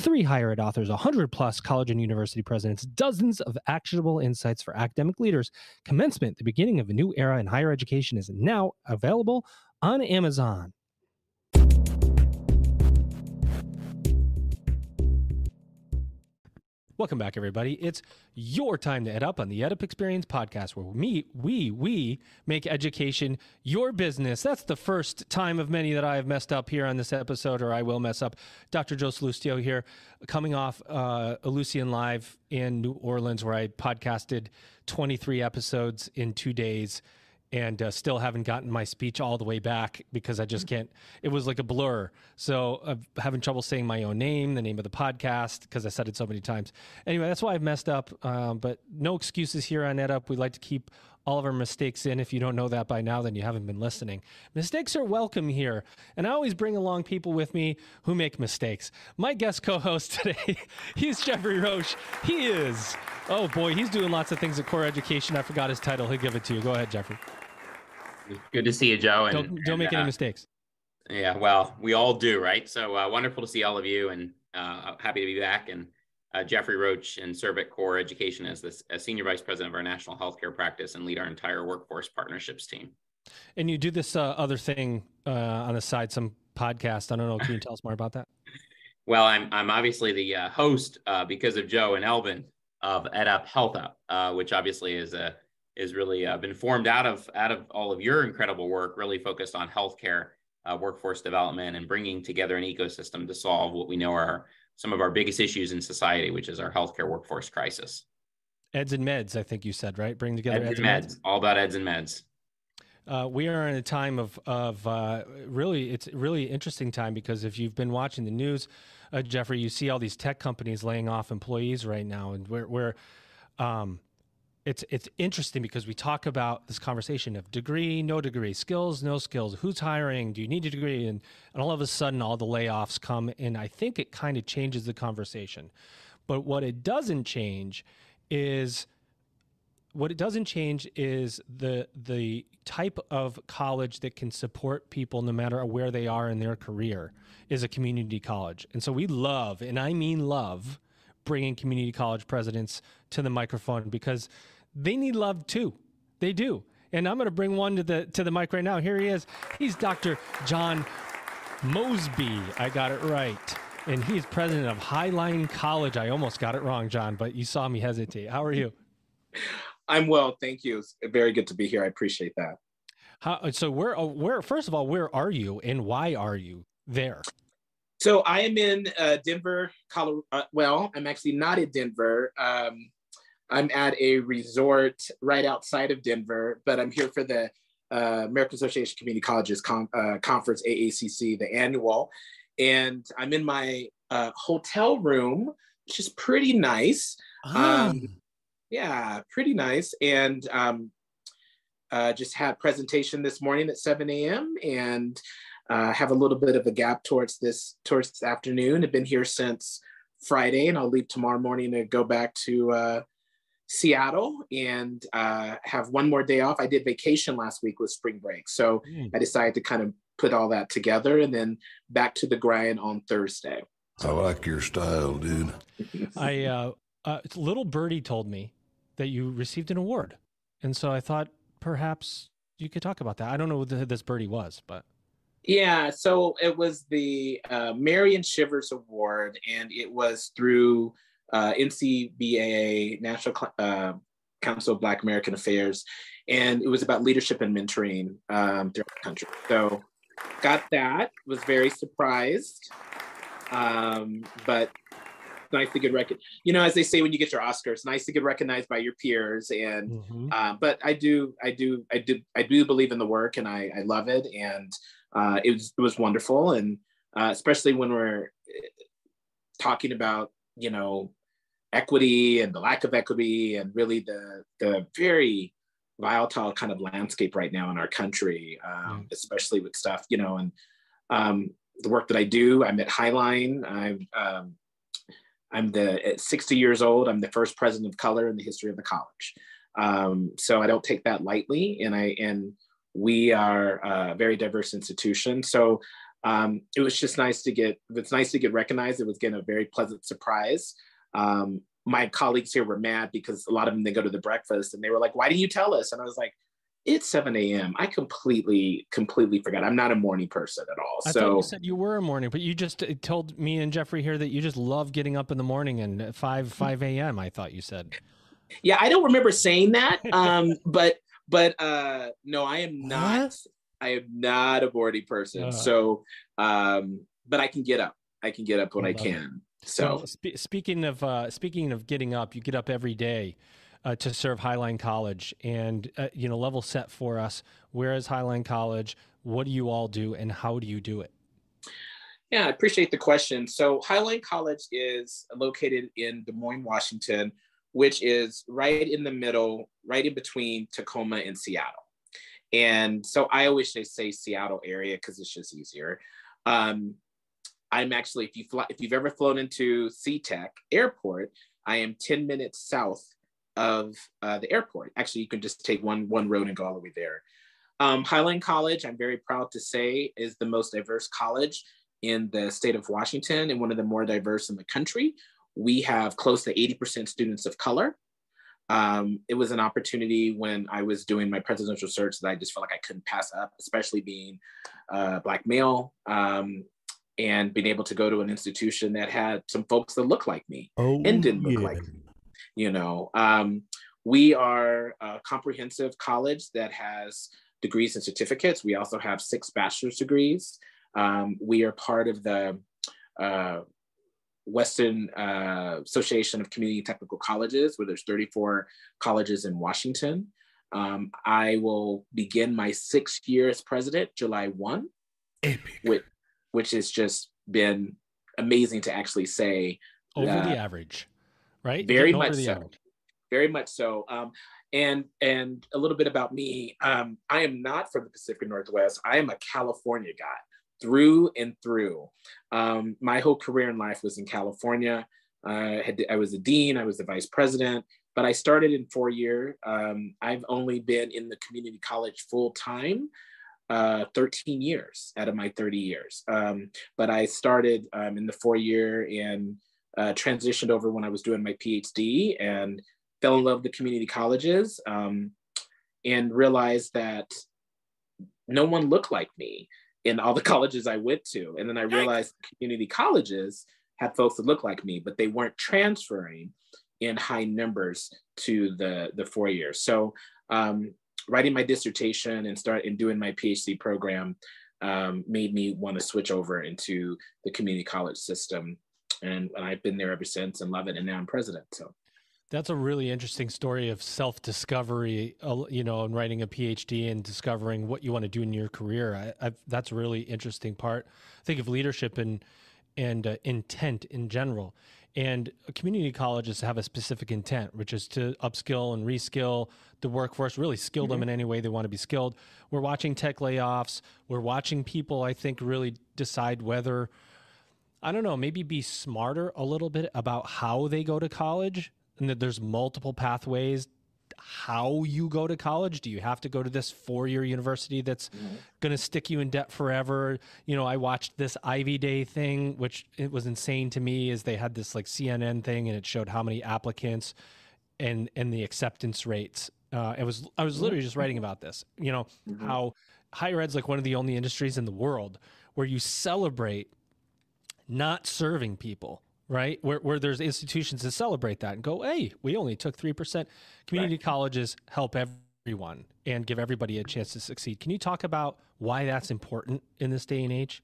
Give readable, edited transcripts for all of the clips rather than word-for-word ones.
3 higher ed authors, 100 plus college and university presidents, dozens of actionable insights for academic leaders. Commencement, the beginning of a new era in higher education, is now available on Amazon. Welcome back, everybody. It's your time to EdUp on the EdUp Experience podcast, where we make education your business. That's the first time of many that I have messed up here on this episode, or I will mess up. Dr. Joe Salustio here, coming off Lucian Live in New Orleans, where I podcasted 23 episodes in 2 days. And still haven't gotten my speech all the way back because I just can't. It was like a blur. So I'm having trouble saying my own name, the name of the podcast, because I said it so many times. Anyway, that's why I've messed up. But no excuses here on EdUp. We like to keep all of our mistakes in. If you don't know that by now, then you haven't been listening. Mistakes are welcome here. And I always bring along people with me who make mistakes. My guest co-host today, he's Jeffrey Roche. He is, oh boy, he's doing lots of things at Core Education. I forgot his title. He'll give it to you. Go ahead, Jeffrey. Good to see you, Joe. Don't make any mistakes. Yeah, well, we all do, right? So wonderful to see all of you, and happy to be back. And Jeffrey Roche, and serve at Core Education as Senior Vice President of our National Healthcare Practice and lead our entire workforce partnerships team. And you do this other thing on the side, some podcast. I don't know. Can you tell us more about that? Well, I'm obviously the host because of Joe and Elvin of EdUp Health Up, which obviously is really been formed out of all of your incredible work, really focused on healthcare, workforce development, and bringing together an ecosystem to solve what we know are some of our biggest issues in society, which is our healthcare workforce crisis. Eds and meds, I think you said, right? Bring together eds and meds. All about eds and meds. We are in a time of really, it's a really interesting time, because if you've been watching the news, Jeffrey, you see all these tech companies laying off employees right now, and it's interesting because we talk about this conversation of degree, no degree, skills, no skills, who's hiring, do you need a degree? And all of a sudden all the layoffs come, and I think it kind of changes the conversation. But what it doesn't change is the type of college that can support people no matter where they are in their career is a community college. And so we love, and I mean love, bringing community college presidents to the microphone, because they need love too. They do. And I'm going to bring one to the mic right now. Here he is. He's Dr. John Mosby. I got it right. And he's president of Highline College. I almost got it wrong, John, but you saw me hesitate. How are you? I'm well, thank you. It's very good to be here. I appreciate that. So where first of all, where are you and why are you there? So I am in Denver, Colorado. Well, I'm actually not in Denver. I'm at a resort right outside of Denver, but I'm here for the American Association of Community Colleges Conference, AACC, the annual. And I'm in my hotel room, which is pretty nice. Yeah, pretty nice. And just had presentation this morning at 7 a.m. and have a little bit of a gap towards this afternoon. I've been here since Friday, and I'll leave tomorrow morning to go back to Seattle and have one more day off. I did vacation last week with spring break. So I decided to kind of put all that together and then back to the grind on Thursday. I like your style, dude. Little birdie told me that you received an award. And so I thought perhaps you could talk about that. I don't know who this birdie was, but. Yeah, so it was the Marion Shivers Award, and it was through NCBAA, National Council of Black American Affairs, and it was about leadership and mentoring throughout the country. So got that, was very surprised, but nice to get recognized. You know, as they say when you get your Oscars, nice to get recognized by your peers. And but I do believe in the work, and I love it, and it was wonderful, and especially when we're talking about, you know, equity and the lack of equity, and really the very volatile kind of landscape right now in our country, especially with stuff, you know, and the work that I do. I'm at Highline. I'm at 60 years old, I'm the first president of color in the history of the college. So I don't take that lightly, and we are a very diverse institution. So it was just nice to get, it's nice to get recognized. It was, again, a very pleasant surprise. My colleagues here were mad because a lot of them, they go to the breakfast and they were like, why didn't you tell us? And I was like, it's 7 a.m. I completely forgot. I'm not a morning person at all. I thought you said you were a morning, but you just told me and Jeffrey here that you just love getting up in the morning and 5 a.m. I thought you said. Yeah, I don't remember saying that. But no, I am not. What? I am not a morning person. So, but I can get up. I can get up when I can. So, well, speaking of getting up, you get up every day to serve Highline College, and level set for us. Where is Highline College? What do you all do, and how do you do it? Yeah, I appreciate the question. So Highline College is located in Des Moines, Washington, which is right in the middle, right in between Tacoma and Seattle. And so I always say Seattle area because it's just easier. I'm actually, if you've ever flown into SeaTac Airport, I am 10 minutes south of the airport. Actually, you can just take one road and go all the way there. Highline College, I'm very proud to say, is the most diverse college in the state of Washington and one of the more diverse in the country. We have close to 80% students of color. It was an opportunity when I was doing my presidential search that I just felt like I couldn't pass up, especially being Black male, and being able to go to an institution that had some folks that looked like me and didn't look like me. We are a comprehensive college that has degrees and certificates. We also have 6 bachelor's degrees. We are part of the Western Association of Community Technical Colleges, where there's 34 colleges in Washington. I will begin my 6th year as president, July 1, which has just been amazing to actually say. Over the average, right? Very much so. Very much so. And a little bit about me. I am not from the Pacific Northwest. I am a California guy through and through. My whole career in life was in California. I was a dean, I was the vice president, but I started in 4-year. I've only been in the community college full time 13 years out of my 30 years. But I started in the 4-year and transitioned over when I was doing my PhD and fell in love with the community colleges and realized that no one looked like me in all the colleges I went to. And then I realized community colleges had folks that looked like me, but they weren't transferring in high numbers to the 4-year. So writing my dissertation and doing my PhD program made me want to switch over into the community college system. And I've been there ever since and love it. And now I'm president. So that's a really interesting story of self-discovery, and writing a PhD and discovering what you want to do in your career. That's a really interesting part. Think of leadership and intent in general. And community colleges have a specific intent, which is to upskill and reskill the workforce, really skill them in any way they want to be skilled. We're watching tech layoffs. We're watching people, I think, really decide whether, I don't know, maybe be smarter a little bit about how they go to college, and that there's multiple pathways how you go to college. Do you have to go to this 4-year university that's going to stick you in debt forever? I watched this Ivy Day thing, which it was insane to me, is they had this like CNN thing and it showed how many applicants and the acceptance rates. I was literally just writing about this, how higher ed's like one of the only industries in the world where you celebrate not serving people. Right? Where there's institutions that celebrate that and go, hey, we only took 3%. Community colleges help everyone and give everybody a chance to succeed. Can you talk about why that's important in this day and age?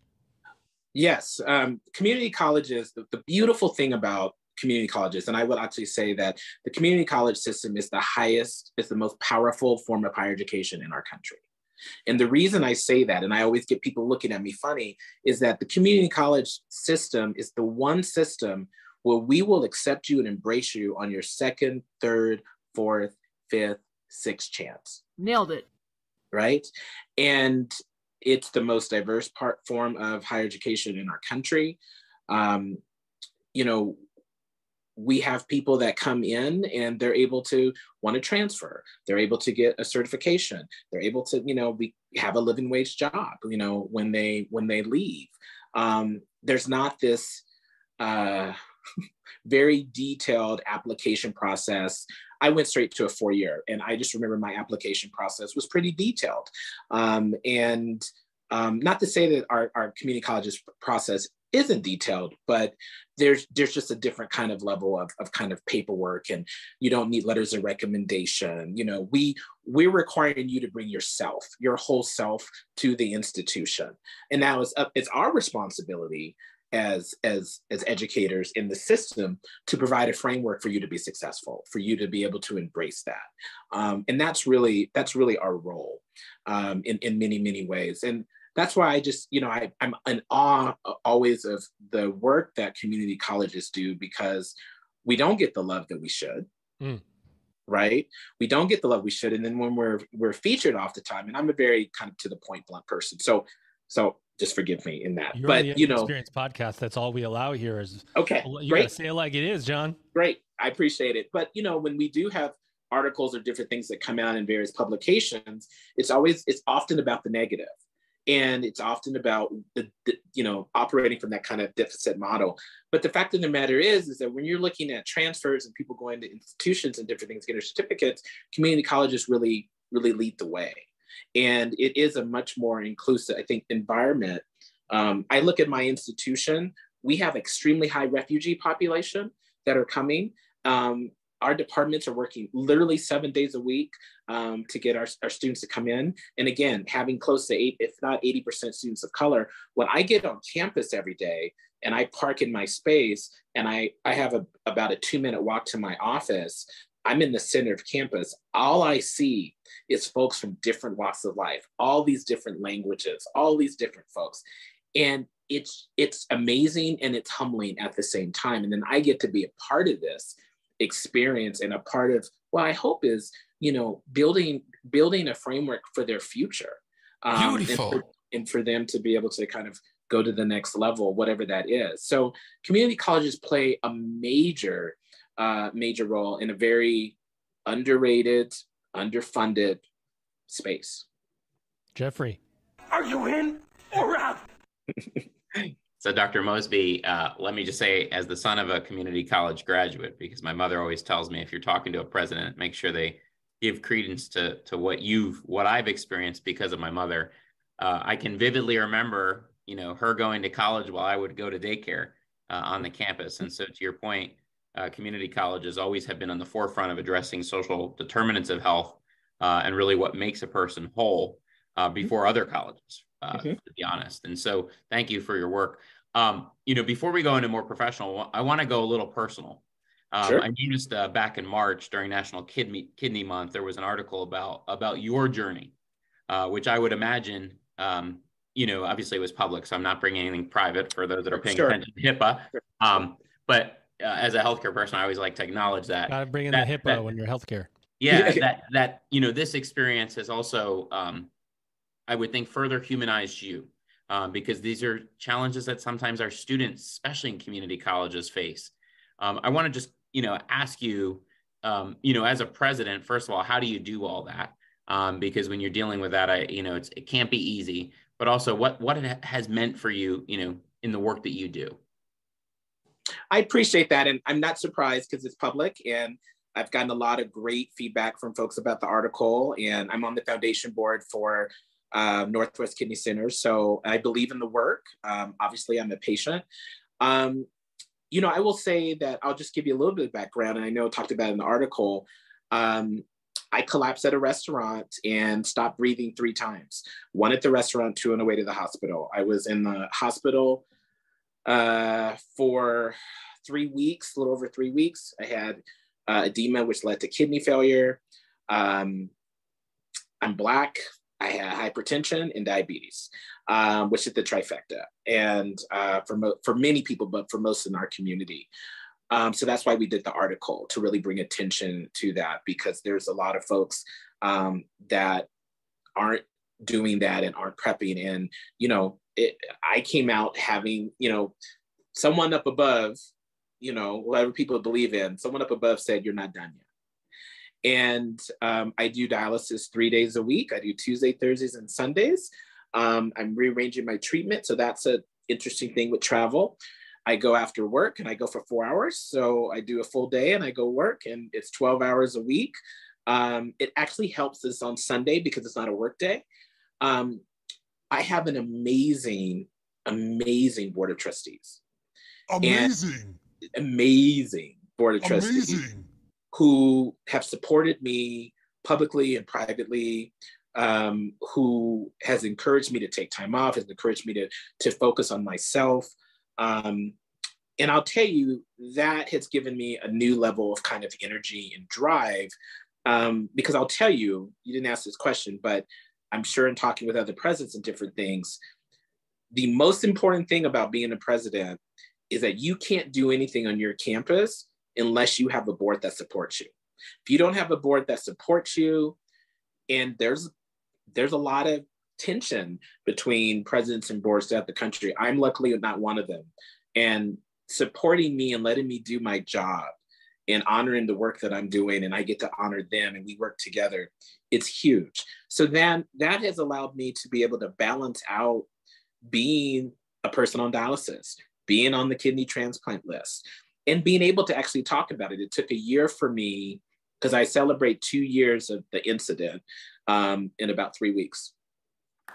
Yes. Community colleges, the beautiful thing about community colleges, and I would actually say that the community college system is the most powerful form of higher education in our country. And the reason I say that, and I always get people looking at me funny, is that the community college system is the one system where we will accept you and embrace you on your 2nd, 3rd, 4th, 5th, 6th chance. Nailed it. Right? And it's the most diverse form of higher education in our country. we have people that come in and they're able to want to transfer. They're able to get a certification. They're able to, we have a living wage job, when they leave. There's not this very detailed application process. I went straight to a 4-year, and I just remember my application process was pretty detailed. And not to say that our community colleges process isn't detailed, but there's just a different kind of level of kind of paperwork, and you don't need letters of recommendation. We're requiring you to bring yourself, your whole self, to the institution, and now it's our responsibility as educators in the system to provide a framework for you to be successful, for you to be able to embrace that, and that's really our role in many ways. And that's why I just, I'm in awe always of the work that community colleges do, because we don't get the love that we should, right? We don't get the love we should. And then when we're featured off the time, and I'm a very kind of to the point blunt person. So just forgive me in that. You're but, the Experience podcast. That's all we allow here is, okay, you great. gotta say it like it is, John. Great. I appreciate it. But, when we do have articles or different things that come out in various publications, it's often about the negative. And it's often about the operating from that kind of deficit model. But the fact of the matter is that when you're looking at transfers and people going to institutions and different things, getting certificates, community colleges really lead the way. And it is a much more inclusive, I think, environment. I look at my institution, we have extremely high refugee population that are coming. Our departments are working literally 7 days a week to get our students to come in. And again, having close to 8, if not 80% students of color, when I get on campus every day and I park in my space and I have about a 2-minute walk to my office, I'm in the center of campus. All I see is folks from different walks of life, all these different languages, all these different folks. And it's amazing and it's humbling at the same time. And then I get to be a part of this experience and a part of what I hope is, building a framework for their future. Beautiful. And for them to be able to kind of go to the next level, whatever that is. So community colleges play a major role in a very underrated, underfunded space. Jeffrey. Are you in or out? So Dr. Mosby, let me just say, as the son of a community college graduate, because my mother always tells me, if you're talking to a president, make sure they give credence to what I've experienced because of my mother. I can vividly remember, her going to college while I would go to daycare on the campus. And so to your point, community colleges always have been on the forefront of addressing social determinants of health and really what makes a person whole before other colleges, to be honest. And so thank you for your work. Before we go into more professional, I want to go a little personal. Sure. I noticed back in March during National Kidney Month, there was an article about your journey, which I would imagine, obviously it was public, so I'm not bringing anything private for those that are paying attention to HIPAA. But as a healthcare person, I always like to acknowledge that. Got to bring in the HIPAA when you're healthcare. Yeah, that this experience has also, I would think, further humanized you. Because these are challenges that sometimes our students, especially in community colleges, face. I want to just, ask you, as a president, first of all, how do you do all that? Because when you're dealing with that, it can't be easy. But also, what it has meant for you, in the work that you do. I appreciate that, and I'm not surprised because it's public, and I've gotten a lot of great feedback from folks about the article, and I'm on the foundation board for Northwest Kidney Center. So I believe in the work. Obviously, I'm a patient. I will say that I'll just give you a little bit of background. And I know I talked about it in the article. I collapsed at a restaurant and stopped breathing 3 times. 1 at the restaurant, 2 on the way to the hospital. I was in the hospital for 3 weeks, a little over 3 weeks. I had edema, which led to kidney failure. I'm Black. I had hypertension and diabetes, which is the trifecta. And for many people, but for most in our community. So that's why we did the article, to really bring attention to that, because there's a lot of folks that aren't doing that and aren't prepping. And, I came out having, someone up above, whatever people believe in, someone up above said, you're not done yet. And I do dialysis 3 days a week. I do Tuesday, Thursdays, and Sundays. I'm rearranging my treatment. So that's an interesting thing with travel. I go after work and I go for 4 hours. So I do a full day and I go work, and it's 12 hours a week. It actually helps us on Sunday because it's not a work day. I have an amazing board of trustees. Amazing board of trustees who have supported me publicly and privately, who has encouraged me to take time off, has encouraged me to focus on myself. And I'll tell you, that has given me a new level of kind of energy and drive, because I'll tell you, you didn't ask this question, but I'm sure in talking with other presidents and different things, the most important thing about being a president is that you can't do anything on your campus unless you have a board that supports you. If you don't have a board that supports you, and there's a lot of tension between presidents and boards throughout the country. I'm luckily not one of them. And supporting me and letting me do my job and honoring the work that I'm doing, and I get to honor them and we work together, it's huge. So then that has allowed me to be able to balance out being a person on dialysis, being on the kidney transplant list, and being able to actually talk about it. It took a year for me, because I celebrate 2 years of the incident in about 3 weeks.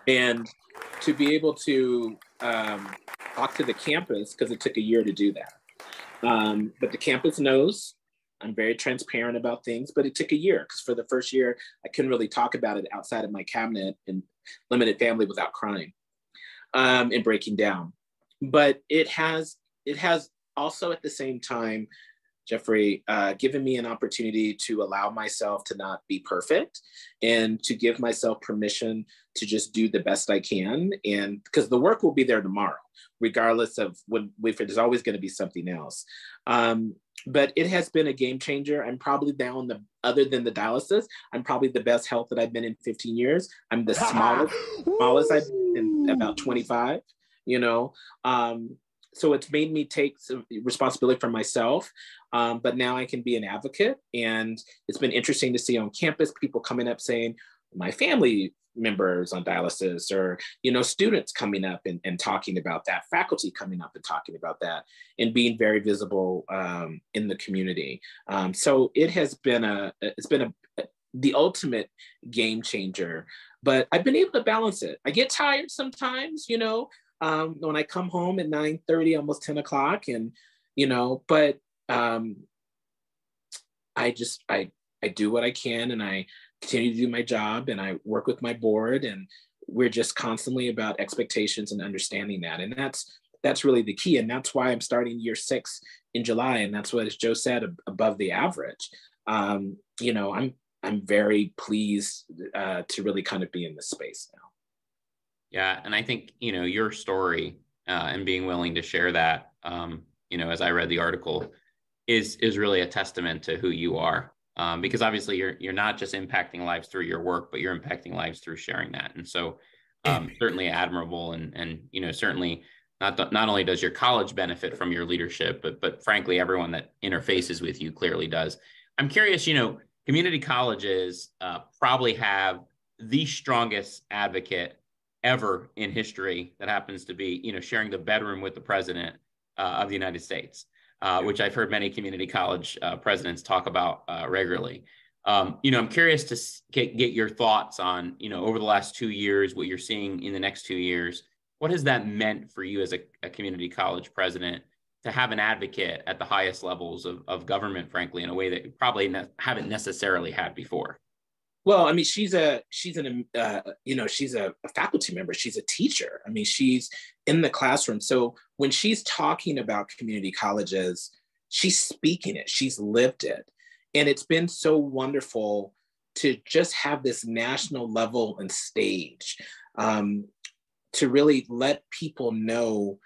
And to be able to talk to the campus, because it took a year to do that. But the campus knows I'm very transparent about things, but it took a year, because for the first year, I couldn't really talk about it outside of my cabinet and limited family without crying and breaking down. But it has also at the same time, Jeffrey, given me an opportunity to allow myself to not be perfect and to give myself permission to just do the best I can. And because the work will be there tomorrow, regardless of if there's always going to be something else. But it has been a game changer. I'm probably now other than the dialysis, I'm probably the best health that I've been in 15 years. I'm the smallest I've been in about 25, so it's made me take some responsibility for myself, but now I can be an advocate. And it's been interesting to see on campus people coming up saying, my family members on dialysis, or students coming up and talking about that, faculty coming up and talking about that, and being very visible in the community. So it has been the ultimate game changer. But I've been able to balance it. I get tired sometimes, when I come home at 9:30, almost 10 o'clock, and but I do what I can, and I continue to do my job, and I work with my board, and we're just constantly about expectations and understanding that. And that's really the key. And that's why I'm starting year 6 in July. And that's what, as Joe said, above the average. I'm very pleased to really kind of be in this space now. Yeah. And I think, your story and being willing to share that, as I read the article, is really a testament to who you are. Because obviously you're not just impacting lives through your work, but you're impacting lives through sharing that. And so certainly admirable. And certainly not only does your college benefit from your leadership, but frankly, everyone that interfaces with you clearly does. I'm curious, community colleges probably have the strongest advocate ever in history that happens to be, sharing the bedroom with the president of the United States. Which I've heard many community college presidents talk about regularly. I'm curious to get your thoughts on, over the last 2 years, what you're seeing in the next 2 years. What has that meant for you as a community college president to have an advocate at the highest levels of government, frankly, in a way that you probably haven't necessarily had before? Well, I mean, she's a faculty member. She's a teacher. I mean, she's in the classroom. So when she's talking about community colleges, she's speaking it. She's lived it. And it's been so wonderful to just have this national level and stage to really let people know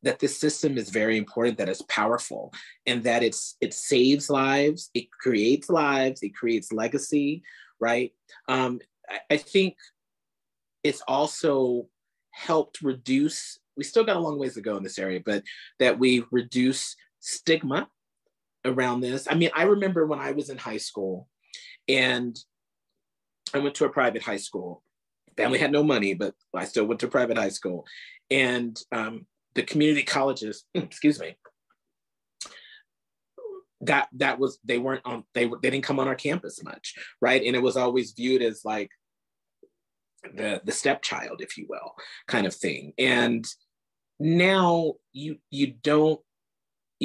that this system is very important, that it's powerful, and that it saves lives, it creates legacy, right? I think it's also helped reduce, we still got a long ways to go in this area, but that we reduce stigma around this. I mean, I remember when I was in high school and I went to a private high school. Family had no money, but I still went to private high school. And the community colleges, excuse me, that was, they didn't come on our campus much, right? And it was always viewed as like the stepchild, if you will, kind of thing. And now you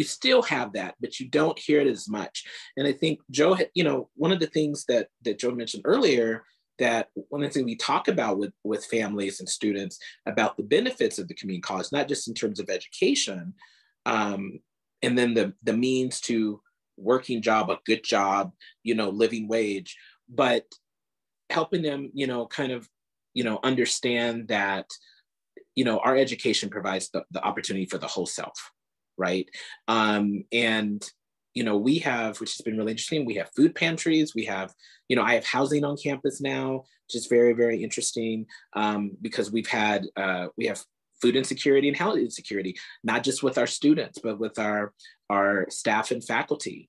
still have that, but you don't hear it as much. And I think Joe, one of the things that Joe mentioned earlier, that one of the things we talk about with families and students about the benefits of the community college, not just in terms of education, and then the means to working job, a good job, living wage, but helping them, kind of, understand that, our education provides the opportunity for the whole self, right? And we have, which has been really interesting, we have food pantries, we have, I have housing on campus now, which is very, very interesting, because we have food insecurity and health insecurity, not just with our students, but with our staff and faculty.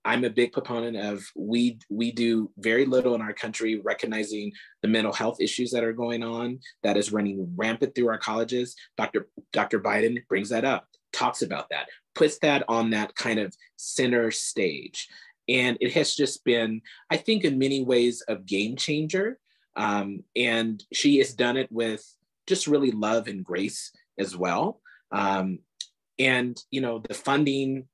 I'm a big proponent of, we do very little in our country recognizing the mental health issues that are going on, that is running rampant through our colleges. Dr. Biden brings that up, talks about that, puts that on that kind of center stage. And it has just been, I think, in many ways, a game changer. And she has done it with just really love and grace as well. And, the funding,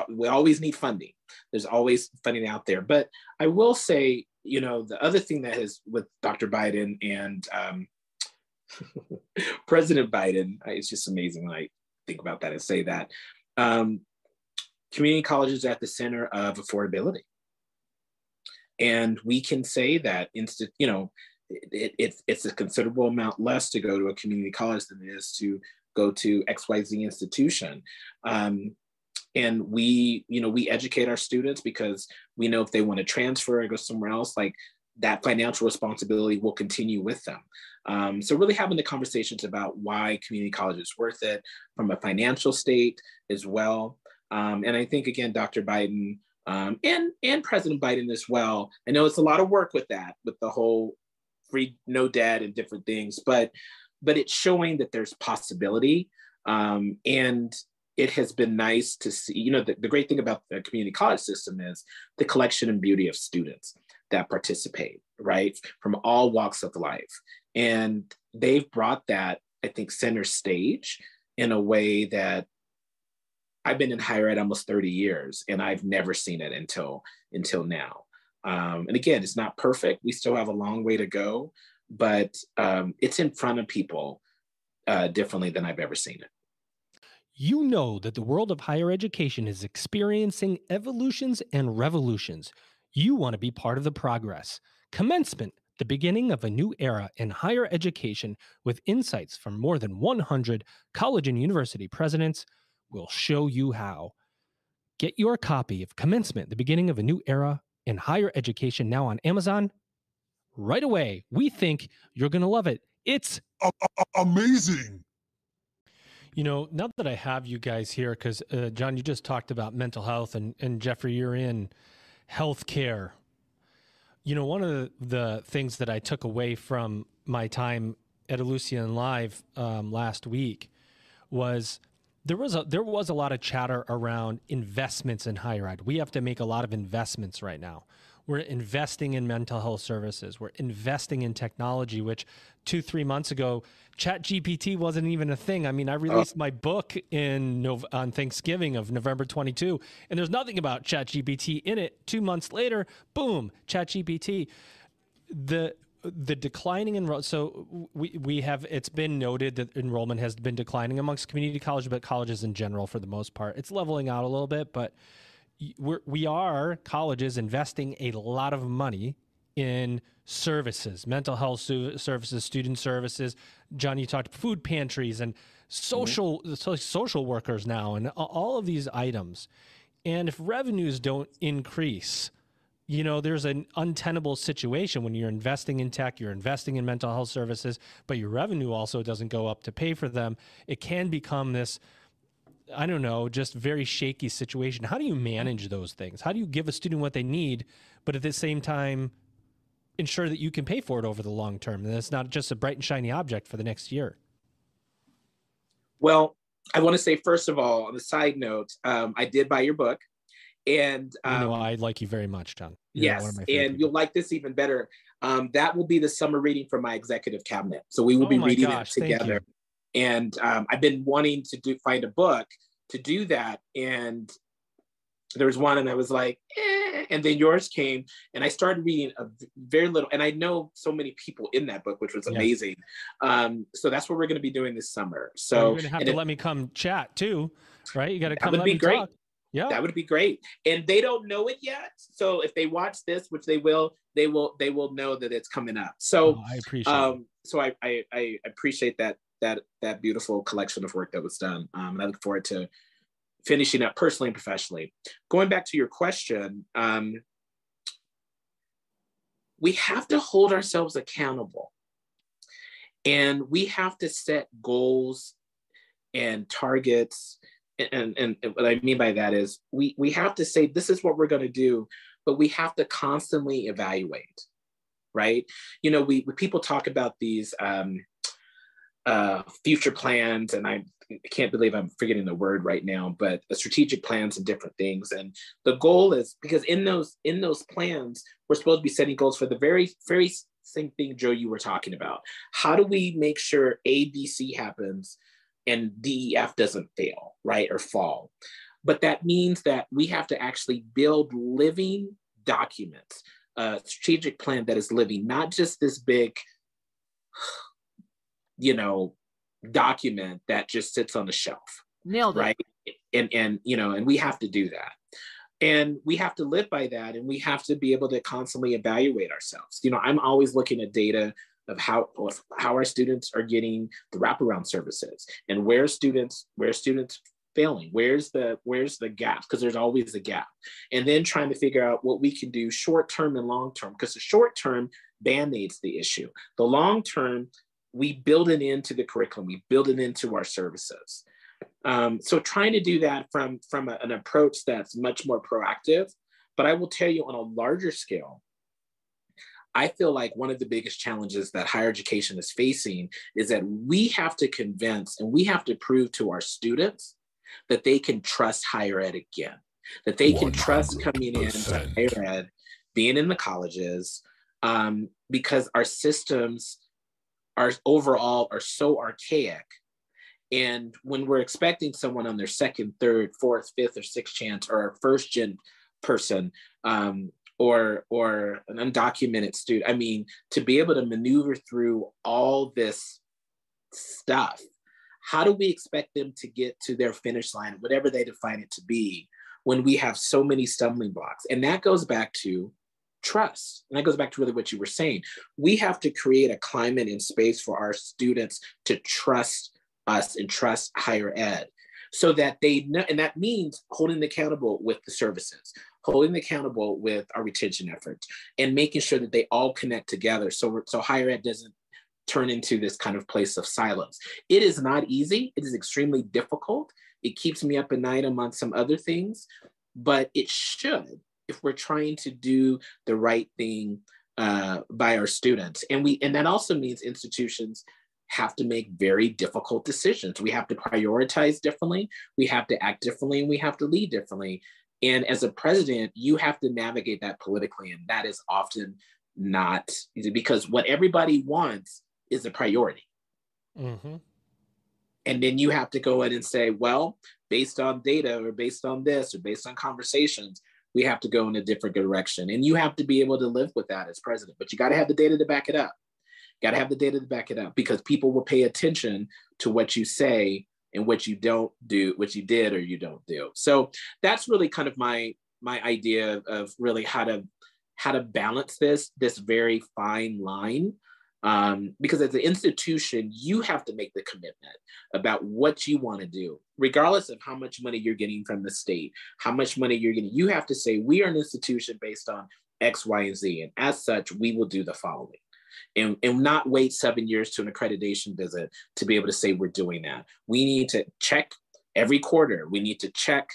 we always need funding. There's always funding out there. But I will say, the other thing that is with Dr. Biden and President Biden, it's just amazing when I think about that and say that. Community colleges are at the center of affordability. And we can say that, it's a considerable amount less to go to a community college than it is to go to XYZ institution. And we educate our students because we know if they want to transfer or go somewhere else, like that financial responsibility will continue with them. So really having the conversations about why community college is worth it from a financial state as well. And I think, again, Dr. Biden and President Biden as well, I know it's a lot of work with that, with the whole free, no debt and different things, but it's showing that there's possibility. And it has been nice to see, the great thing about the community college system is the collection and beauty of students that participate, right? From all walks of life. And they've brought that, I think, center stage in a way that I've been in higher ed almost 30 years, and I've never seen it until now. And again, it's not perfect. We still have a long way to go, but it's in front of people differently than I've ever seen it. You know that the world of higher education is experiencing evolutions and revolutions. You want to be part of the progress. Commencement, the beginning of a new era in higher education with insights from more than 100 college and university presidents, will show you how. Get your copy of Commencement, the beginning of a new era in higher education now on Amazon right away. We think you're going to love it. It's amazing. Now that I have you guys here, because John, you just talked about mental health, and Jeffrey, you're in healthcare. One of the things that I took away from my time at Elucian Live last week was there was a lot of chatter around investments in higher ed. We have to make a lot of investments right now. We're investing in mental health services. We're investing in technology, which 2-3 months ago, ChatGPT wasn't even a thing. I mean, I released my book on Thanksgiving of November 22, and there's nothing about ChatGPT in it. 2 months later, boom, ChatGPT. The declining enrollment. So we have, it's been noted that enrollment has been declining amongst community colleges, but colleges in general, for the most part, it's leveling out a little bit, but we are colleges investing a lot of money in services, mental health services, student services. John, you talked food pantries and social workers now, and all of these items. And if revenues don't increase, there's an untenable situation when you're investing in tech, you're investing in mental health services, but your revenue also doesn't go up to pay for them. It can become this I don't know, just very shaky situation. How do you manage those things? How do you give a student what they need, but at the same time ensure that you can pay for it over the long term, and it's not just a bright and shiny object for the next year? Well, I want to say, first of all, on the side note, I did buy your book. And I like you very much, John. You're one of yes, my favorite and people. you'll like this even better. That will be the summer reading for my executive cabinet. So we will be reading it together. And I've been wanting to find a book to do that. And there was one, and I was like, and then yours came, and I started reading a very little. And I know so many people in that book, which was amazing. So that's what we're going to be doing this summer. So you're going to have to let me come chat too, right? You got to come let me talk. Yeah, that would be great. And they don't know it yet. So if they watch this, which they will know that it's coming up. So I appreciate it. So I appreciate that beautiful collection of work that was done. And I look forward to finishing up personally and professionally. Going back to your question, we have to hold ourselves accountable. And we have to set goals and targets. And what I mean by that is we have to say, this is what we're going to do, but we have to constantly evaluate, right? You know, people talk about these future plans, and I can't believe I'm forgetting the word right now, but strategic plans and different things. And the goal is, because in those plans, we're supposed to be setting goals for the very, very same thing, Joe, you were talking about. How do we make sure A, B, C happens and D, E, F doesn't fail, right, or fall? But that means that we have to actually build living documents, a strategic plan that is living, not just this big, document that just sits on the shelf. Nailed it. Right. And we have to do that. And we have to live by that. And we have to be able to constantly evaluate ourselves. I'm always looking at data of how our students are getting the wraparound services, and where students failing, where's the gap, because there's always a gap. And then trying to figure out what we can do short-term and long-term, because the short-term band-aids the issue. The long-term, we build it into the curriculum, we build it into our services. So trying to do that from an approach that's much more proactive. But I will tell you, on a larger scale, I feel like one of the biggest challenges that higher education is facing is that we have to convince and we have to prove to our students that they can trust higher ed again, that they can trust coming in to higher ed, being in the colleges, because our systems overall are so archaic. And when we're expecting someone on their second, third, fourth, fifth, or sixth chance, or a first gen person, or an undocumented student, to be able to maneuver through all this stuff, how do we expect them to get to their finish line, whatever they define it to be, when we have so many stumbling blocks? And that goes back to trust. And that goes back to really what you were saying. We have to create a climate and space for our students to trust us and trust higher ed, so that they know. And that means holding them accountable with the services, holding them accountable with our retention efforts, and making sure that they all connect together. So higher ed doesn't turn into this kind of place of silence. It is not easy. It is extremely difficult. It keeps me up at night among some other things, but it should, if we're trying to do the right thing by our students. And that also means institutions have to make very difficult decisions. We have to prioritize differently, we have to act differently, and we have to lead differently. And as a president, you have to navigate that politically. And that is often not easy, because what everybody wants is a priority. Mm-hmm. And then you have to go in and say, well, based on data, or based on this, or based on conversations, we have to go in a different direction. And you have to be able to live with that as president, but you got to have the data to back it up. Got to have the data to back it up, because people will pay attention to what you say and what you don't do, what you did or you don't do. So that's really kind of my idea of really how to balance this very fine line. Because as an institution, you have to make the commitment about what you want to do, regardless of how much money you're getting from the state, how much money you're getting. You have to say, we are an institution based on X, Y, and Z. And as such, we will do the following. And not wait 7 years to an accreditation visit to be able to say we're doing that. We need to check every quarter. We need to check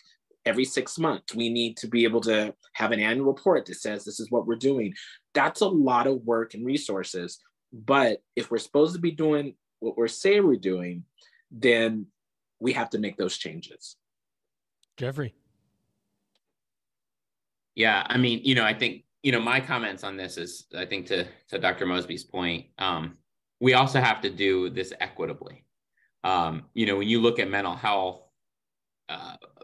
every 6 months. We need to be able to have an annual report that says this is what we're doing. That's a lot of work and resources. But if we're supposed to be doing what we're saying we're doing, then we have to make those changes. Jeffrey. Yeah, I mean, I think, my comments on this is, I think to Dr. Mosby's point, we also have to do this equitably. When you look at mental health,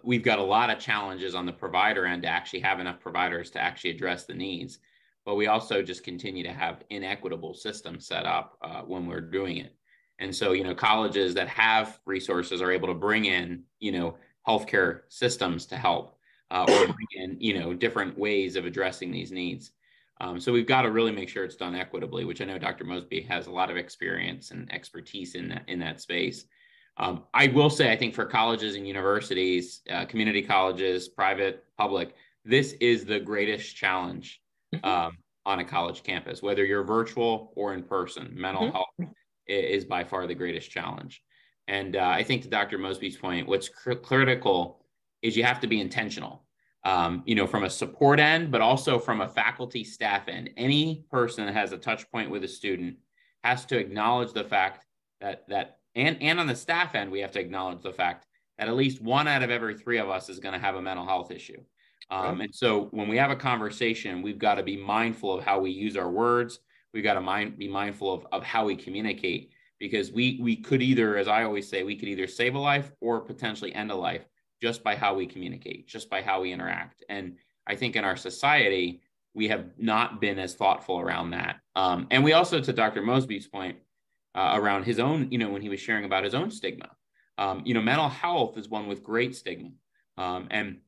we've got a lot of challenges on the provider end to actually have enough providers to actually address the needs. But we also just continue to have inequitable systems set up when we're doing it. And so, colleges that have resources are able to bring in, healthcare systems to help or bring in, different ways of addressing these needs. So we've got to really make sure it's done equitably, which I know Dr. Mosby has a lot of experience and expertise in that space. I will say, I think for colleges and universities, community colleges, private, public, this is the greatest challenge on a college campus, whether you're virtual or in person. Mental health is by far the greatest challenge. And I think to Dr. Mosby's point, what's critical is you have to be intentional, from a support end, but also from a faculty staff end. Any person that has a touch point with a student has to acknowledge the fact that and on the staff end, we have to acknowledge the fact that at least 1 out of every 3 of us is going to have a mental health issue. And so when we have a conversation, we've got to be mindful of how we use our words. We've got to be mindful of how we communicate, because we could either, as I always say, we could either save a life or potentially end a life just by how we communicate, just by how we interact. And I think in our society, we have not been as thoughtful around that. And we also, to Dr. Mosby's point, around his own, when he was sharing about his own stigma, mental health is one with great stigma. And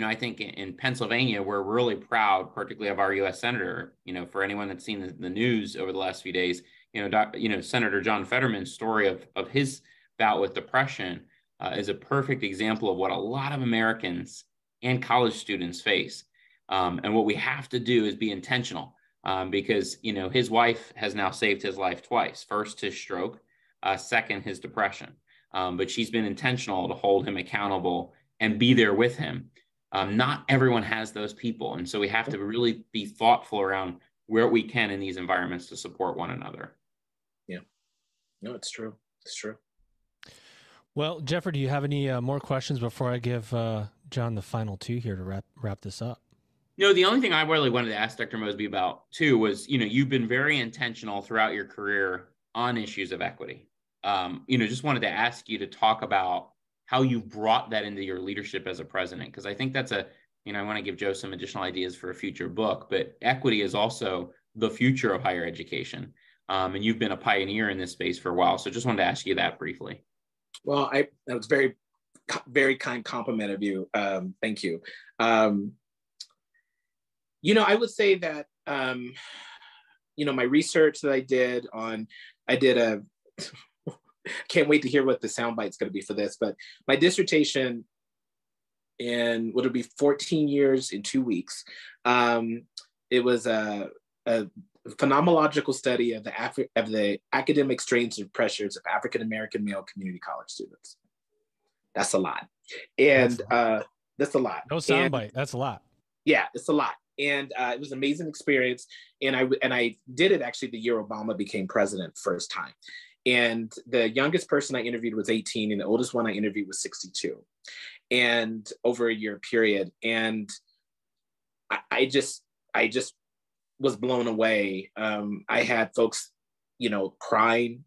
I think in Pennsylvania, we're really proud, particularly of our U.S. Senator. For anyone that's seen the news over the last few days, Senator John Fetterman's story of his bout with depression is a perfect example of what a lot of Americans and college students face. And what we have to do is be intentional, because his wife has now saved his life twice. First, his stroke, second, his depression. But she's been intentional to hold him accountable and be there with him. Not everyone has those people. And so we have to really be thoughtful around where we can in these environments to support one another. Yeah. No, it's true. It's true. Well, Jeffrey, do you have any more questions before I give John the final 2 here to wrap this up? The only thing I really wanted to ask Dr. Mosby about too was, you've been very intentional throughout your career on issues of equity. Just wanted to ask you to talk about how you brought that into your leadership as a president, because I think that's I want to give Joe some additional ideas for a future book, but equity is also the future of higher education. And you've been a pioneer in this space for a while. So just wanted to ask you that briefly. Well, that was very, very kind compliment of you. Thank you. I would say that, my research that I did can't wait to hear what the soundbite's going to be for this, but my dissertation in what would be 14 years in 2 weeks. It was a phenomenological study of the academic strains and pressures of African-American male community college students. That's a lot. And that's a lot. No soundbite. That's a lot. Yeah, it's a lot. And it was an amazing experience. And I did it actually the year Obama became president first time. And the youngest person I interviewed was 18, and the oldest one I interviewed was 62, and over a year period. And I just was blown away. I had folks, crying,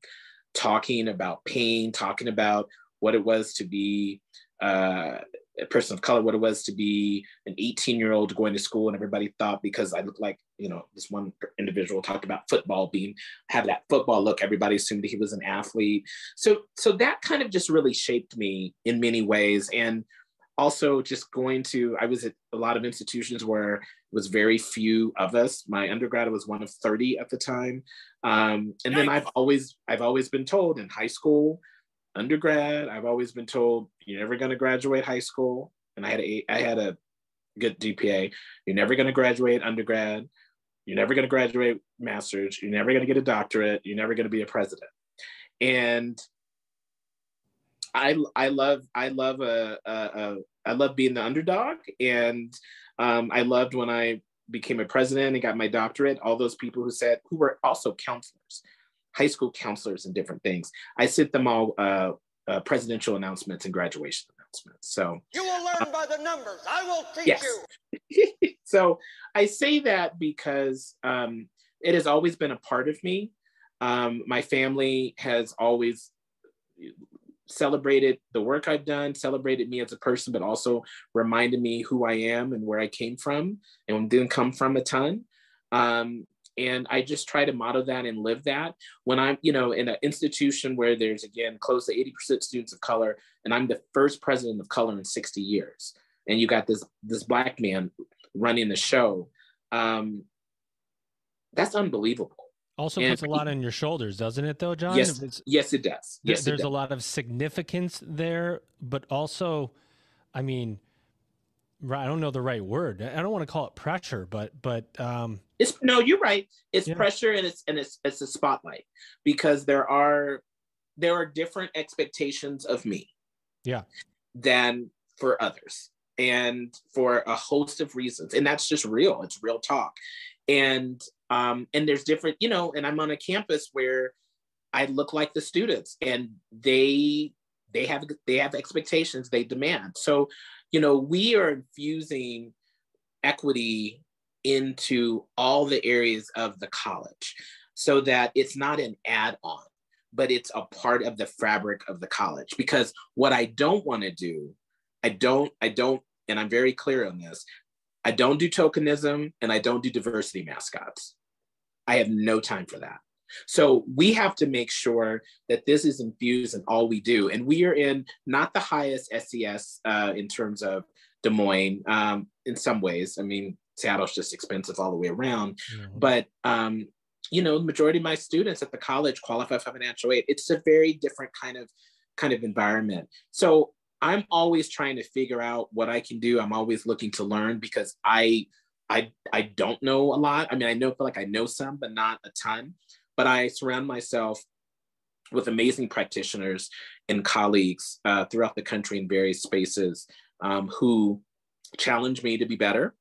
talking about pain, talking about what it was to be a person of color, what it was to be an 18-year-old going to school, and everybody thought because I looked like, this one individual talked about football have that football look, everybody assumed he was an athlete. So that kind of just really shaped me in many ways. And also just I was at a lot of institutions where it was very few of us. My undergrad was one of 30 at the time. And then I've always been told in high school, undergrad, I've always been told, you're never going to graduate high school. And I had a good GPA. You're never going to graduate undergrad. You're never going to graduate master's. You're never going to get a doctorate. You're never going to be a president. And I love being the underdog, and I loved when I became a president and got my doctorate. All those people who were also counselors, high school counselors, and different things. I sent them all presidential announcements and graduation announcements. So You will learn by the numbers. I will teach yes. you. So I say that because it has always been a part of me. My family has always celebrated the work I've done, celebrated me as a person, but also reminded me who I am and where I came from, and didn't come from a ton. And I just try to model that and live that when I'm, in an institution where there's, again, close to 80% students of color, and I'm the first president of color in 60 years. And you got this Black man running the show. That's unbelievable. Also puts a lot on your shoulders, doesn't it, though, John? Yes, yes, it does. Yes, there's a lot of significance there, but also, I mean, I don't know the right word. I don't want to call it pressure, but it's no, you're right. It's pressure, and it's a spotlight, because there are different expectations of me, than for others, and for a host of reasons, and that's just real. It's real talk, and there's different, and I'm on a campus where I look like the students, and they have expectations, they demand. So, we are infusing equity into all the areas of the college, so that it's not an add-on, but it's a part of the fabric of the college. Because what I don't want to do, I don't, and I'm very clear on this, I don't do tokenism, and I don't do diversity mascots. I have no time for that. So we have to make sure that this is infused in all we do. And we are in not the highest SES in terms of Des Moines, in some ways. I mean, Seattle's just expensive all the way around. Mm-hmm. But, the majority of my students at the college qualify for financial aid. It's a very different kind of environment. So I'm always trying to figure out what I can do. I'm always looking to learn, because I don't know a lot. I mean, I feel like I know some, but not a ton. But I surround myself with amazing practitioners and colleagues throughout the country in various spaces who challenge me to be better,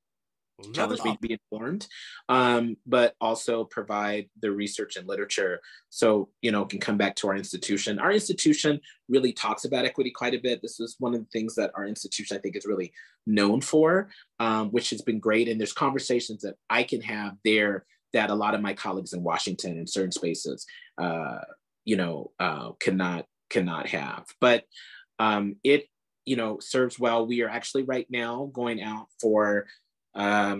challenge me to be informed, but also provide the research and literature. So, can come back to our institution. Our institution really talks about equity quite a bit. This is one of the things that our institution, I think, is really known for, which has been great. And there's conversations that I can have there that a lot of my colleagues in Washington in certain spaces, cannot have. But it, serves well. We are actually right now going out for our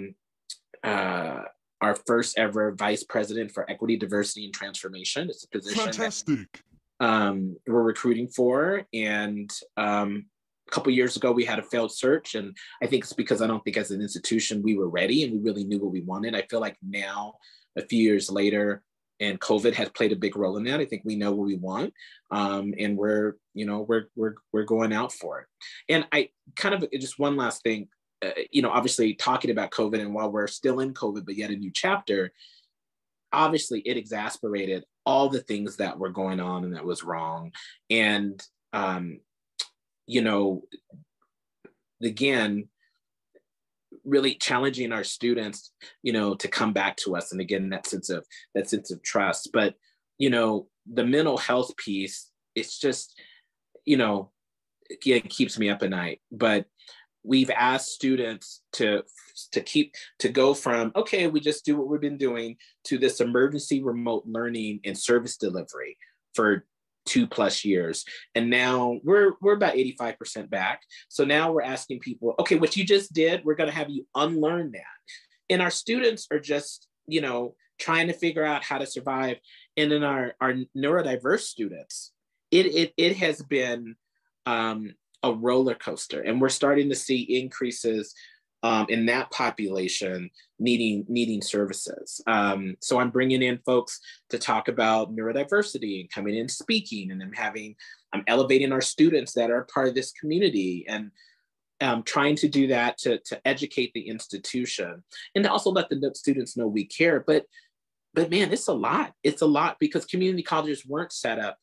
first ever vice president for equity, diversity, and transformation. It's a position fantastic that, we're recruiting for. And a couple of years ago, we had a failed search. And I think it's because I don't think as an institution, we were ready and we really knew what we wanted. I feel like now, a few years later, and COVID has played a big role in that, I think we know what we want. And we're going out for it. And I just one last thing, obviously talking about COVID, and while we're still in COVID, but yet a new chapter, obviously it exasperated all the things that were going on and that was wrong. And, again, really challenging our students, to come back to us. And again, that sense of trust. But, the mental health piece, it's just, it keeps me up at night. But we've asked students to go from, okay, we just do what we've been doing, to this emergency remote learning and service delivery for 2+ years. And now we're about 85% back. So now we're asking people, okay, what you just did, we're going to have you unlearn that. And our students are just, trying to figure out how to survive. And in our neurodiverse students, it has been a roller coaster. And we're starting to see increases in that population needing services. So I'm bringing in folks to talk about neurodiversity and coming in speaking, and I'm elevating our students that are part of this community, and trying to do that to educate the institution and to also let the students know we care. But man, it's a lot. It's a lot, because community colleges weren't set up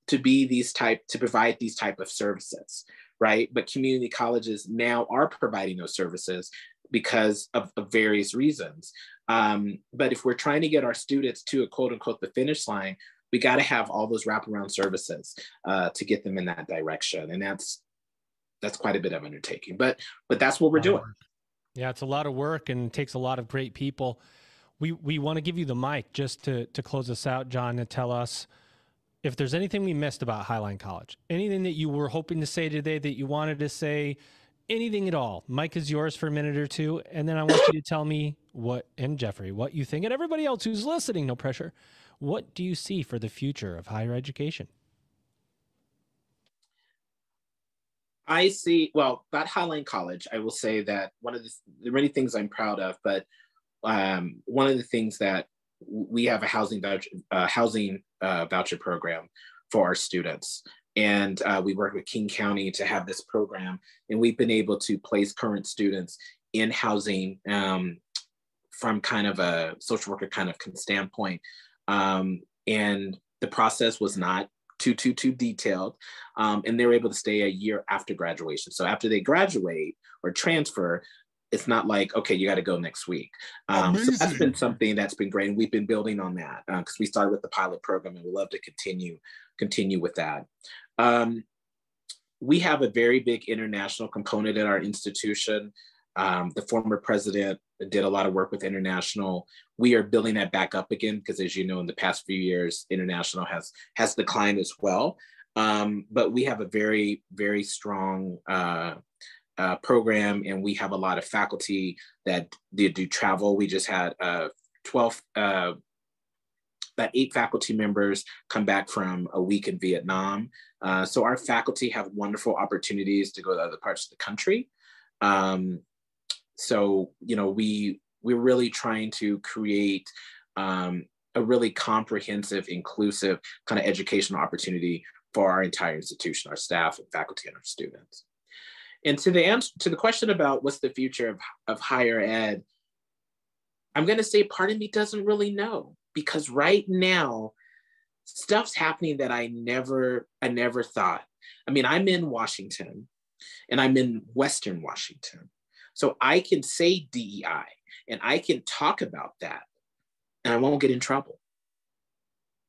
to provide these type of services, right? But community colleges now are providing those services because of various reasons. But if we're trying to get our students to a quote unquote the finish line, we got to have all those wraparound services to get them in that direction, and that's quite a bit of undertaking. But that's what we're doing. Yeah, it's a lot of work and it takes a lot of great people. We want to give you the mic just to close us out, John, and tell us if there's anything we missed about Highline College, anything that you were hoping to say today that you wanted to say, anything at all. Mike is yours for a minute or two, and then I want you to tell me and Jeffrey, what you think, and everybody else who's listening, no pressure. What do you see for the future of higher education? I see, well, about Highline College, I will say that there are many things I'm proud of, but one of the things that we have a housing voucher program for our students. And we work with King County to have this program. And we've been able to place current students in housing from kind of a social worker kind of standpoint. And the process was not too detailed. And they were able to stay a year after graduation. So after they graduate or transfer, it's not like, okay, you got to go next week. So that's been something that's been great. And we've been building on that because we started with the pilot program and we'd love to continue with that. We have a very big international component at our institution. The former president did a lot of work with international. We are building that back up again because, as you know, in the past few years, international has declined as well. But we have a very, very strong program, and we have a lot of faculty that do travel. We just had about 8 faculty members come back from a week in Vietnam. So our faculty have wonderful opportunities to go to other parts of the country. So, we're really trying to create a really comprehensive, inclusive kind of educational opportunity for our entire institution, our staff and faculty and our students. And to the answer to the question about what's the future of higher ed, I'm going to say part of me doesn't really know, because right now stuff's happening that I never thought. I mean, I'm in Washington and I'm in Western Washington. So I can say DEI and I can talk about that and I won't get in trouble,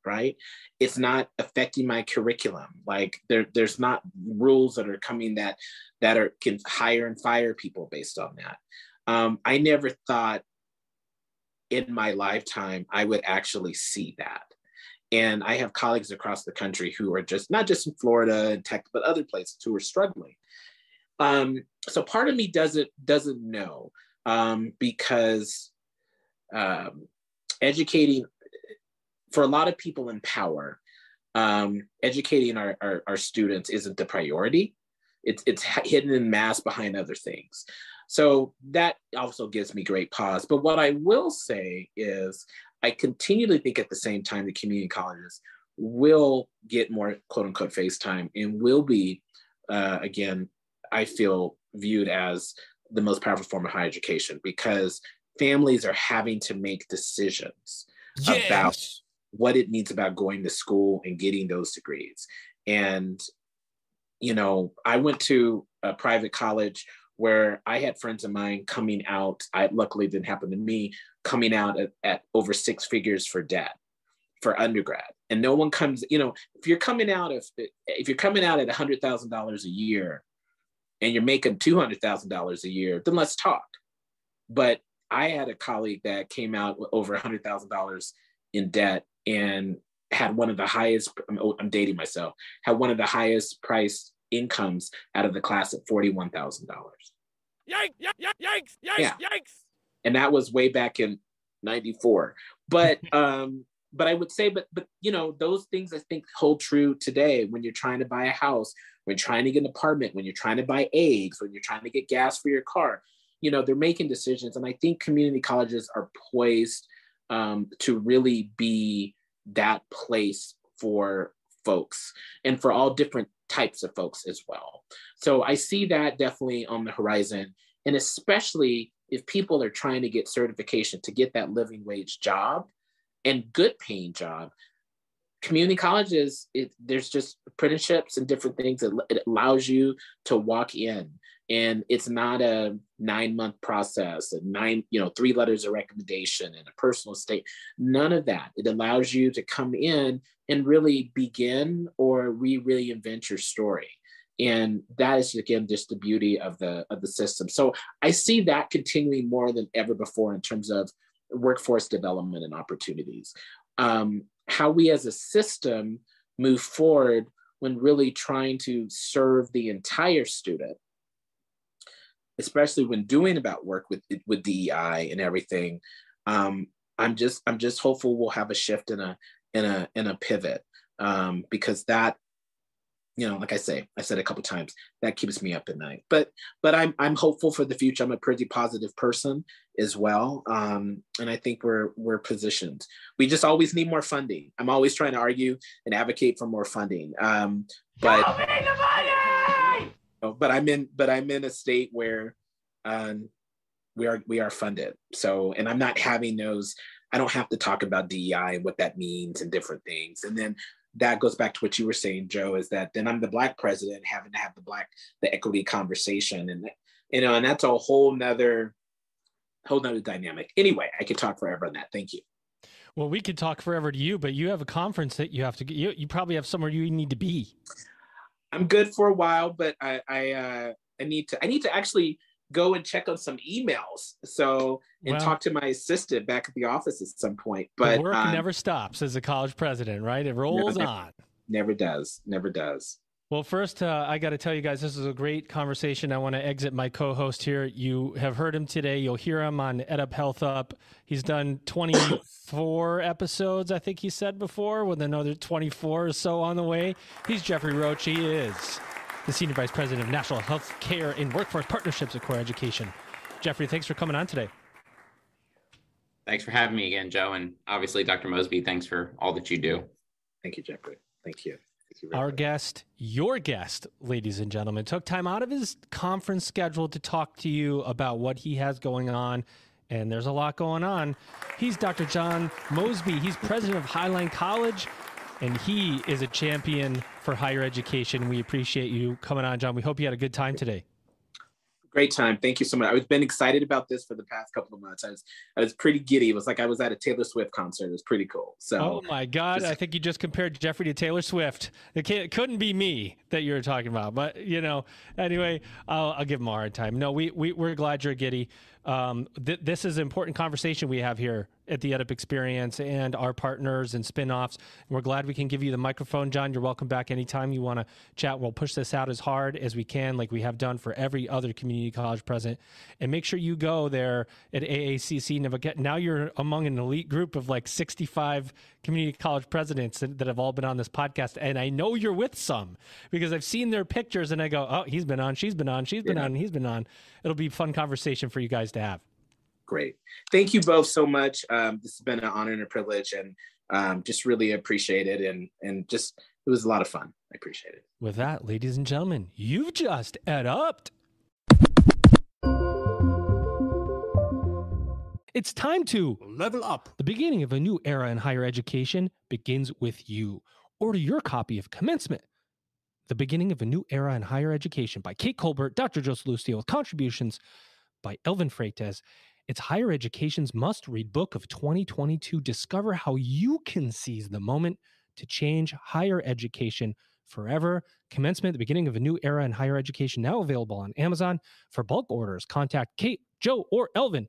right? It's not affecting my curriculum. Like there's not rules that are coming that can hire and fire people based on that. I never thought in my lifetime I would actually see that. And I have colleagues across the country who are not just in Florida and Texas, but other places who are struggling. So part of me doesn't know, because educating, for a lot of people in power, educating our students isn't the priority. It's hidden in mass behind other things. So that also gives me great pause. But what I will say is I continue to think at the same time the community colleges will get more quote unquote face time and will be, again, I feel viewed as the most powerful form of higher education, because families are having to make decisions about what it means about going to school and getting those degrees. And, I went to a private college where I had friends of mine coming out. Luckily it didn't happen to me, coming out at over 6 figures for debt for undergrad. And no one comes, if you're coming out at $100,000 a year and you're making $200,000 a year, then let's talk. But I had a colleague that came out with over $100,000 in debt and had one of the highest, I'm dating myself, had one of the highest price incomes out of the class at $41,000. Yikes! Yeah. And that was way back in 94. But I would say, but those things I think hold true today when you're trying to buy a house, when you're trying to get an apartment, when you're trying to buy eggs, when you're trying to get gas for your car. They're making decisions. And I think community colleges are poised to really be that place for folks and for all different types of folks as well. So I see that definitely on the horizon. And especially if people are trying to get certification to get that living wage job and good paying job, community colleges, there's just apprenticeships and different things that it allows you to walk in, and it's not a 9-month process and 3 letters of recommendation and a personal state. None of that. It allows you to come in and really begin or reinvent your story. And that is, again, just the beauty of the system. So I see that continuing more than ever before in terms of workforce development and opportunities. How we as a system move forward when really trying to serve the entire student, especially when doing about work with DEI and everything. I'm just hopeful we'll have a shift in a pivot, because that, like I said a couple of times, that keeps me up at night. But I'm hopeful for the future. I'm a pretty positive person as well, and I think we're positioned. We just always need more funding. I'm always trying to argue and advocate for more funding. But I'm in a state where we are funded. So, and I'm not having those. I don't have to talk about DEI and what that means and different things. And then that goes back to what you were saying, Joe, is that then I'm the Black president having to have the equity conversation, and and that's a whole nother dynamic. Anyway, I could talk forever on that. Thank you. Well, we could talk forever to you, but you have a conference that you have to get. You probably have somewhere you need to be. I'm good for a while, but I need to actually go and check on some emails. So, and talk to my assistant back at the office at some point. But the work never stops as a college president, right? It rolls on. Never does. Never does. Well, first, I got to tell you guys, this is a great conversation. I want to exit my co-host here. You have heard him today. You'll hear him on EdUp Health Up. He's done 24 episodes, I think he said before, with another 24 or so on the way. He's Jeffrey Roach. He is the Senior Vice President of National Health Care and Workforce Partnerships at Core Education. Jeffrey, thanks for coming on today. Thanks for having me again, Joe. And obviously, Dr. Mosby, thanks for all that you do. Thank you, Jeffrey. Thank you. Our guest, your guest, ladies and gentlemen, took time out of his conference schedule to talk to you about what he has going on. And there's a lot going on. He's Dr. John Mosby. He's president of Highline College, and he is a champion for higher education. We appreciate you coming on, John. We hope you had a good time today. Great time. Thank you so much. I've been excited about this for the past couple of months. I was pretty giddy. It was like I was at a Taylor Swift concert. It was pretty cool. So, oh my God. I think you just compared Jeffrey to Taylor Swift. It couldn't be me that you were talking about, but anyway, I'll give him a hard time. No, we're glad you're giddy. This is an important conversation we have here at the EdUp Experience and our partners and spinoffs. And we're glad we can give you the microphone, John. You're welcome back anytime you want to chat. We'll push this out as hard as we can, like we have done for every other community college president. And make sure you go there at AACC. Now you're among an elite group of like 65 community college presidents that have all been on this podcast. And I know you're with some because I've seen their pictures and I go, oh, he's been on, she's been on, she's been on, and he's been on. It'll be a fun conversation for you guys to have. Great. Thank you both so much. This has been an honor and a privilege, and just really appreciate it. And just, it was a lot of fun. I appreciate it. With that, ladies and gentlemen, you've just EdUp'd. It's time to level up. The beginning of a new era in higher education begins with you. Order your copy of Commencement, The Beginning of a New Era in Higher Education by Kate Colbert, Dr. Joe Salustio, with contributions by Elvin Freitas. It's higher education's must-read book of 2022. Discover how you can seize the moment to change higher education forever. Commencement, The Beginning of a New Era in Higher Education, now available on Amazon. For bulk orders, contact Kate, Joe, or Elvin